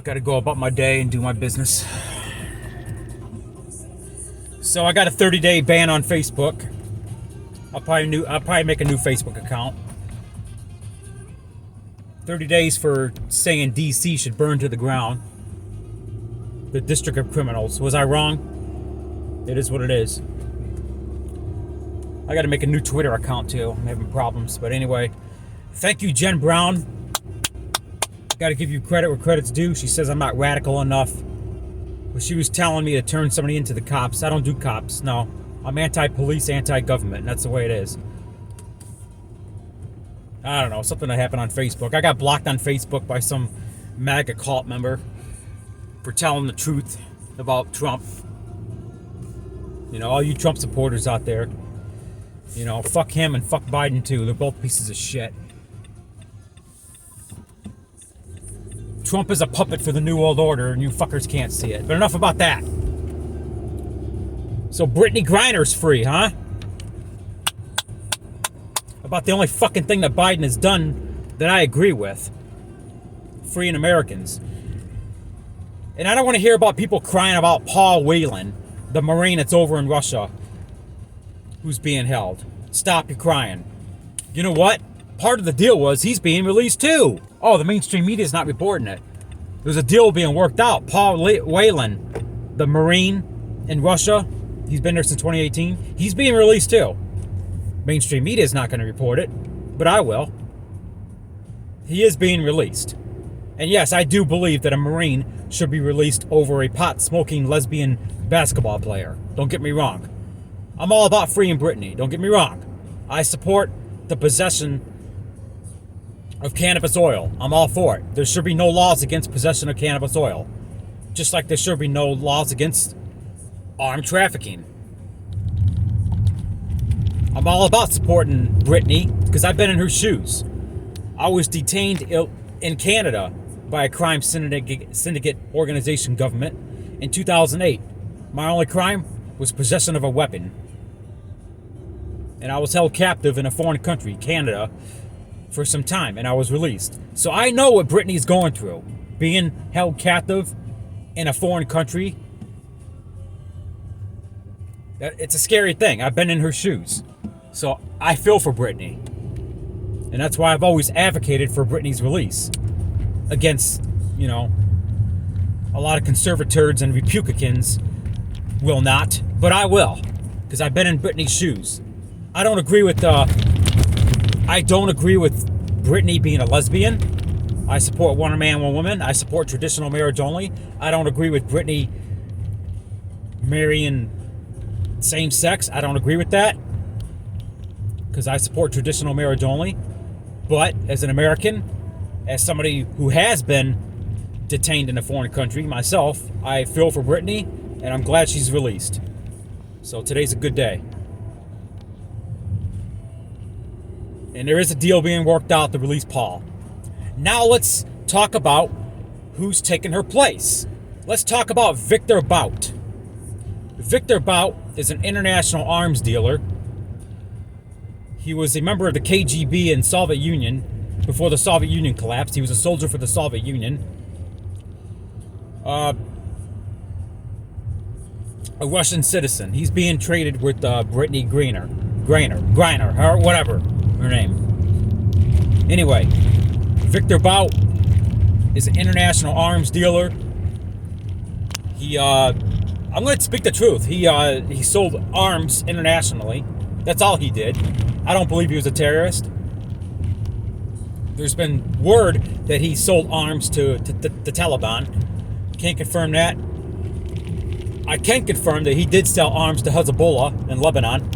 Gotta go about my day and do my business. So I got a 30-day ban on Facebook. I'll probably make a new Facebook account. 30 days for saying DC should burn to the ground. The District of Criminals. Was I wrong? It is what it is. I gotta make a new Twitter account too. I'm having problems. But anyway, thank you, Jen Brown. Gotta give you credit where credit's due. She says I'm not radical enough. But she was telling me to turn somebody into the cops. I don't do cops, no. I'm anti-police, anti-government, and that's the way it is. I don't know, something that happened on Facebook. I got blocked on Facebook by some MAGA cult member for telling the truth about Trump. You know, all you Trump supporters out there. You know, fuck him and fuck Biden too. They're both pieces of shit. Trump is a puppet for the New World Order and you fuckers can't see it. But enough about that. So Brittney Griner's free, huh? About the only fucking thing that Biden has done that I agree with. Freeing Americans. And I don't want to hear about people crying about Paul Whelan, the Marine that's over in Russia, who's being held. Stop your crying. You know what? Part of the deal was he's being released too. Oh, the mainstream media is not reporting it. There's a deal being worked out. Paul Whelan, the Marine in Russia, he's been there since 2018. He's being released too. Mainstream media is not going to report it, but I will. He is being released. And yes, I do believe that a Marine should be released over a pot-smoking lesbian basketball player. Don't get me wrong. I'm all about freeing Brittney. Don't get me wrong. I support the possession of cannabis oil. I'm all for it. There should be no laws against possession of cannabis oil. Just like there should be no laws against armed trafficking. I'm all about supporting Brittney because I've been in her shoes. I was detained in Canada by a crime syndicate organization government in 2008. My only crime was possession of a weapon. And I was held captive in a foreign country, Canada, for some time, and I was released. So I know what Brittney's going through. Being held captive in a foreign country. It's a scary thing. I've been in her shoes. So I feel for Brittney. And that's why I've always advocated for Brittney's release. Against, you know, a lot of conservators and Republicans will not, but I will. Because I've been in Brittney's shoes. I don't agree with Brittney being a lesbian. I support one man, one woman. I support traditional marriage only. I don't agree with Brittney marrying same sex. I don't agree with that. Because I support traditional marriage only. But as an American, as somebody who has been detained in a foreign country myself, I feel for Brittney and I'm glad she's released. So today's a good day. And there is a deal being worked out to release Paul. Now let's talk about who's taking her place. Let's talk about Viktor Bout. Viktor Bout is an international arms dealer. He was a member of the KGB in Soviet Union before the Soviet Union collapsed. He was a soldier for the Soviet Union. A Russian citizen. He's being traded with Brittney Griner, or whatever her name. Anyway, Viktor Bout is an international arms dealer. I'm going to speak the truth. He sold arms internationally. That's all he did. I don't believe he was a terrorist. There's been word that he sold arms to the Taliban. Can't confirm that. I can confirm that he did sell arms to Hezbollah in Lebanon.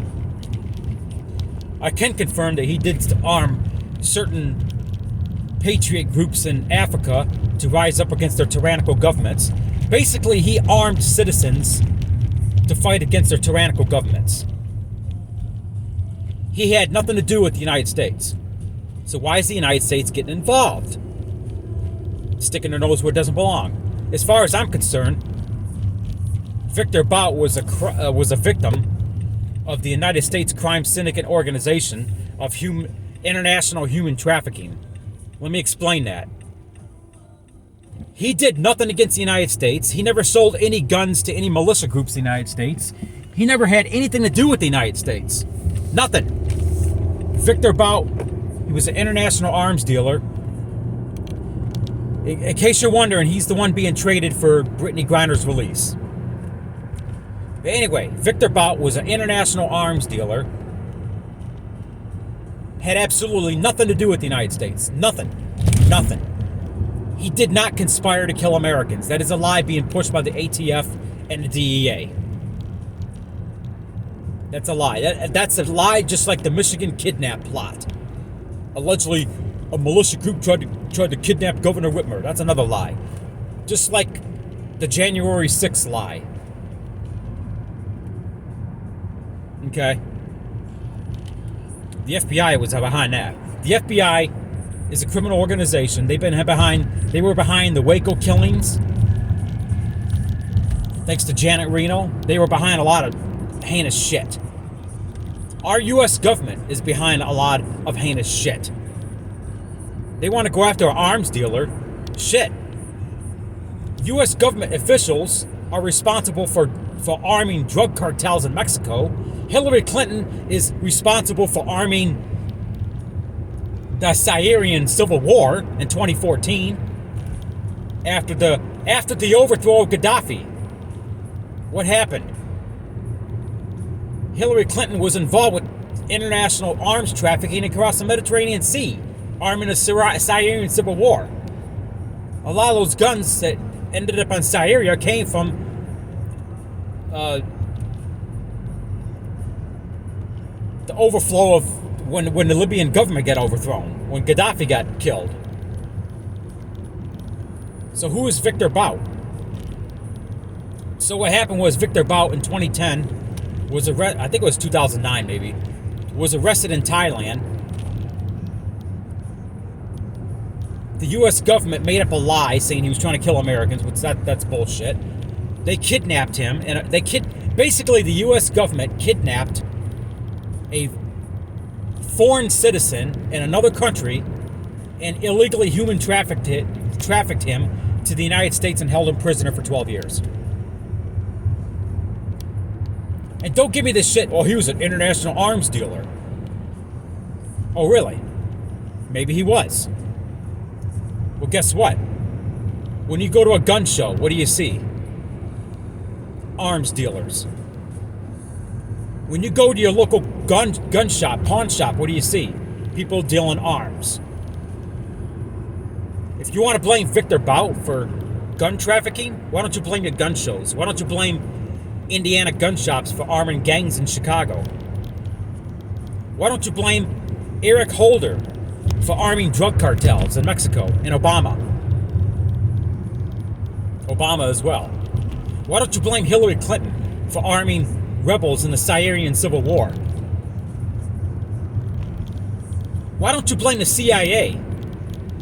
I can confirm that he did arm certain patriot groups in Africa to rise up against their tyrannical governments. Basically, he armed citizens to fight against their tyrannical governments. He had nothing to do with the United States. So why is the United States getting involved? Sticking their nose where it doesn't belong. As far as I'm concerned, Viktor Bout was a victim of the United States crime syndicate organization of international human trafficking. Let me explain that. He did nothing against the United States. He never sold any guns to any militia groups in the United States. He never had anything to do with the United States. Nothing. Viktor Bout, he was an international arms dealer. In case you're wondering, he's the one being traded for Brittney Griner's release. But anyway, Viktor Bout was an international arms dealer. Had absolutely nothing to do with the United States. Nothing. Nothing. He did not conspire to kill Americans. That is a lie being pushed by the ATF and the DEA. That's a lie. That's a lie, just like the Michigan kidnap plot. Allegedly, a militia group tried to kidnap Governor Whitmer. That's another lie. Just like the January 6th lie. Okay? The FBI was behind that. The FBI is a criminal organization. They were behind the Waco killings. Thanks to Janet Reno. They were behind a lot of heinous shit. Our U.S. government is behind a lot of heinous shit. They want to go after an arms dealer. Shit. U.S. government officials are responsible for arming drug cartels in Mexico. Hillary Clinton is responsible for arming the Syrian civil war in 2014 after the overthrow of Gaddafi. What happened? Hillary Clinton was involved with international arms trafficking across the Mediterranean Sea, arming the Syrian civil war. A lot of those guns that ended up on Syria came from the overflow of when the Libyan government got overthrown, when Gaddafi got killed. So who is Viktor Bout? So what happened was Viktor Bout in 2010 was arrested, I think it was 2009 maybe, was arrested in Thailand. The U.S. government made up a lie saying he was trying to kill Americans, which that's bullshit. They kidnapped him, and basically the U.S. government kidnapped a foreign citizen in another country and illegally human trafficked him to the United States and held him prisoner for 12 years. And don't give me this shit, well, he was an international arms dealer. Oh, really? Maybe he was. Well, guess what? When you go to a gun show, what do you see? Arms dealers. When you go to your local gun shop, pawn shop, what do you see? People dealing arms. If you want to blame Viktor Bout for gun trafficking, why don't you blame your gun shows? Why don't you blame Indiana gun shops for arming gangs in Chicago? Why don't you blame Eric Holder for arming drug cartels in Mexico and Obama? Obama as well. Why don't you blame Hillary Clinton for arming rebels in the Syrian civil war? Why don't you blame the CIA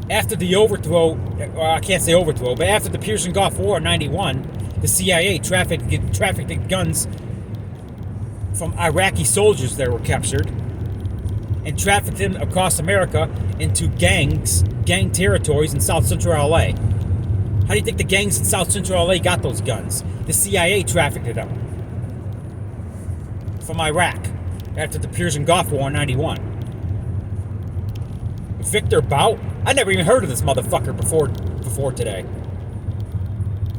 after the overthrow, or I can't say overthrow, but after the Persian Gulf War in 91, the CIA trafficked guns from Iraqi soldiers that were captured and trafficked them across America into gang territories in South Central LA. How do you think the gangs in South Central LA got those guns? The CIA trafficked them from Iraq after the Persian Gulf War in 91. Viktor Bout? I never even heard of this motherfucker before today.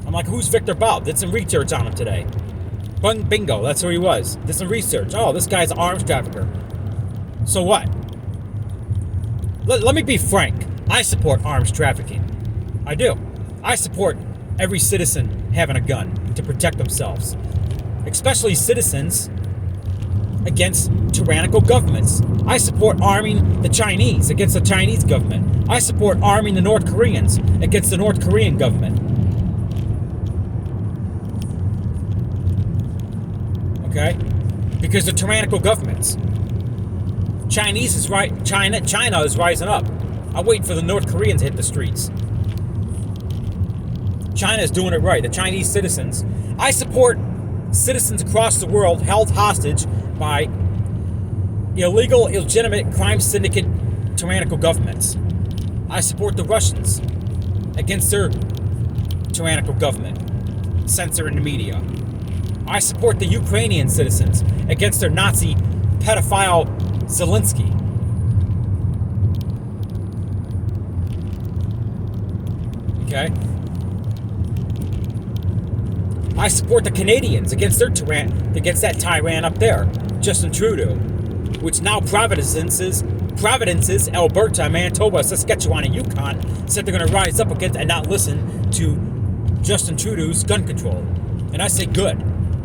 I'm like, who's Viktor Bout? Did some research on him today. Bingo, that's who he was. Did some research. Oh, this guy's an arms trafficker. So what? Let me be frank. I support arms trafficking. I do. I support every citizen having a gun to protect themselves. Especially citizens against tyrannical governments. I support arming the Chinese against the Chinese government. I support arming the North Koreans against the North Korean government. Okay? Because they're tyrannical governments. China is rising up. I'm waiting for the North Koreans to hit the streets. China is doing it right. The Chinese citizens. I support citizens across the world held hostage by illegal, illegitimate, crime syndicate, tyrannical governments. I support the Russians against their tyrannical government, censoring the media. I support the Ukrainian citizens against their Nazi pedophile Zelensky. Okay? I support the Canadians against that tyrant up there, Justin Trudeau, which now Providences, Alberta, Manitoba, Saskatchewan, and Yukon said they're going to rise up against and not listen to Justin Trudeau's gun control. And I say good.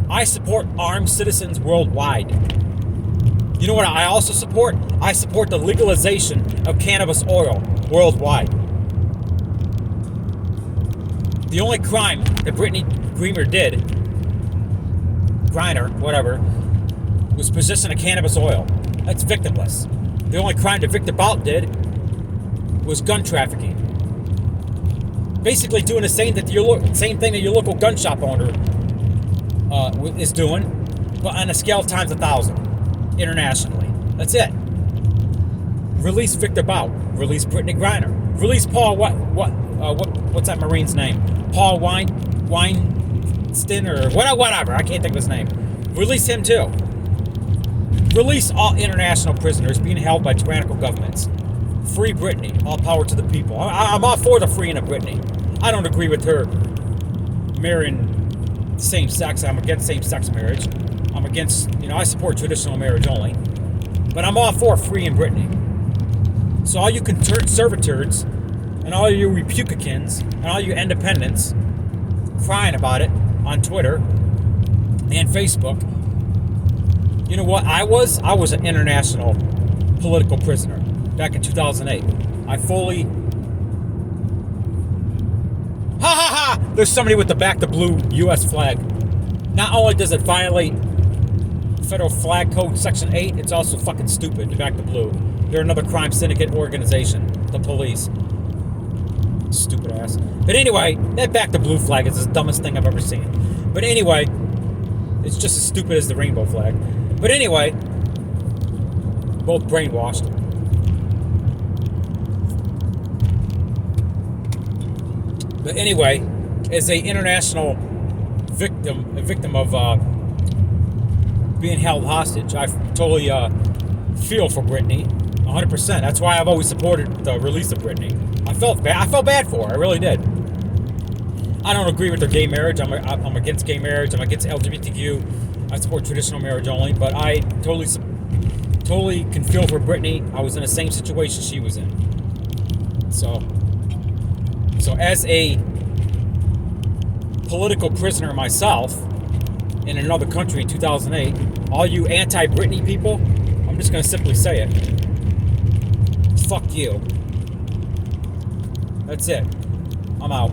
I support armed citizens worldwide. You know what I also support? I support the legalization of cannabis oil worldwide. The only crime that Brittney Griner, whatever, was possessing of cannabis oil. That's victimless. The only crime that Viktor Bout did was gun trafficking. Basically doing the same thing that your local gun shop owner is doing, but on a scale of times 1,000 internationally. That's it. Release Viktor Bout. Release Brittney Griner. Release Paul. What's that Marine's name? Paul Weinstein or whatever. I can't think of his name. Release him too. Release all international prisoners being held by tyrannical governments. Free Brittney. All power to the people. I'm all for the freeing of Brittney. I don't agree with her marrying same-sex. I'm against same-sex marriage. I'm against, I support traditional marriage only. But I'm all for freeing Brittney. So all you conservators and all you Republicans and all you independents crying about it on Twitter and Facebook, you know what I was? I was an international political prisoner back in 2008. I fully... Ha ha ha! There's somebody with the back to blue U.S. flag. Not only does it violate Federal Flag Code Section 8, it's also fucking stupid, the back to blue. They're another crime syndicate organization, the police. Stupid ass. But anyway, that back to blue flag is the dumbest thing I've ever seen. But anyway, it's just as stupid as the rainbow flag. But anyway, both brainwashed. But anyway, as a international victim of being held hostage, I totally feel for Brittney, 100%. That's why I've always supported the release of Brittney. I felt bad for her. I really did. I don't agree with their gay marriage. I'm against gay marriage. I'm against LGBTQ. I support traditional marriage only. But I totally can feel for Brittney. I was in the same situation she was in. So as a political prisoner myself in another country in 2008, all you anti-Brittney people, I'm just going to simply say it. Fuck you. That's it. I'm out.